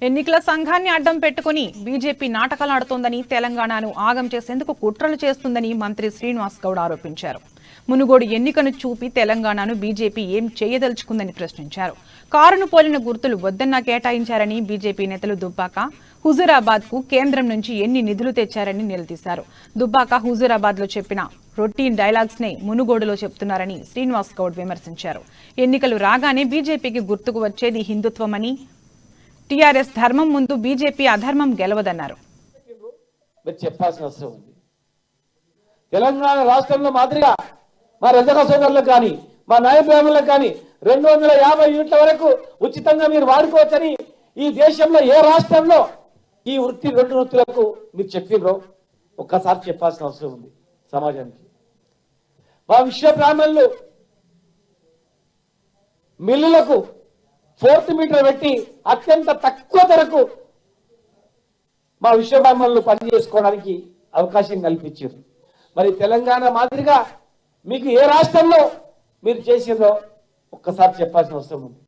ఎన్నికల సంఘాన్ని అడ్డం పెట్టుకుని బీజేపీ నాటకాలాడుతోందని, తెలంగాణను ఆగం చేసేందుకు కుట్రలు చేస్తుందని మంత్రి శ్రీనివాస్ గౌడ్ ఆరోపించారు. మునుగోడు ఎన్నికను చూపి తెలంగాణను బీజేపీ ఏం చేయదలుచుకుందని ప్రశ్నించారు. కారును పోలిన గుర్తులు వద్దన్నా కేటాయించారని బీజేపీ నేతలు దుబ్బాక, హుజూరాబాద్ కు కేంద్రం నుంచి ఎన్ని నిధులు తెచ్చారని నిలదీశారు. దుబ్బాక, హుజూరాబాద్ లో చెప్పిన రొటీన్ డైలాగ్స్ నే మునుగోడులో చెప్తున్నారని శ్రీనివాస్ గౌడ్ విమర్శించారు. ఎన్నికలు రాగానే బీజేపీకి గుర్తుకు వచ్చేది హిందుత్వమని, టీఆర్ఎస్ ధర్మం ముందు బీజేపీ అధర్మం గెలవదన్నారు. చెప్పాల్సిన అవసరం ఉంది. తెలంగాణ రాష్ట్రంలో మాదిరిగా మా రజక సోదరులకు కానీ, మా న్యాయ బ్రాహ్మణులకు కానీ 250 యూనిట్ల వరకు ఉచితంగా మీరు వాడుకోవచ్చని ఈ దేశంలో ఏ రాష్ట్రంలో ఈ వృత్తి 2 వృత్తులకు మీరు చెప్పినరో ఒక్కసారి చెప్పాల్సిన అవసరం ఉంది సమాజానికి. మా విశ్వ బ్రాహ్మణులు మిల్లులకు 4th మీటర్ పెట్టి అత్యంత తక్కువ ధరకు మా విశ్వ బ్రాహ్మణులు పని చేసుకోవడానికి అవకాశం కల్పించారు. మరి తెలంగాణ మాదిరిగా మీకు ఏ రాష్ట్రంలో మీరు చేసిందో ఒక్కసారి చెప్పాల్సిన అవసరం ఉంది.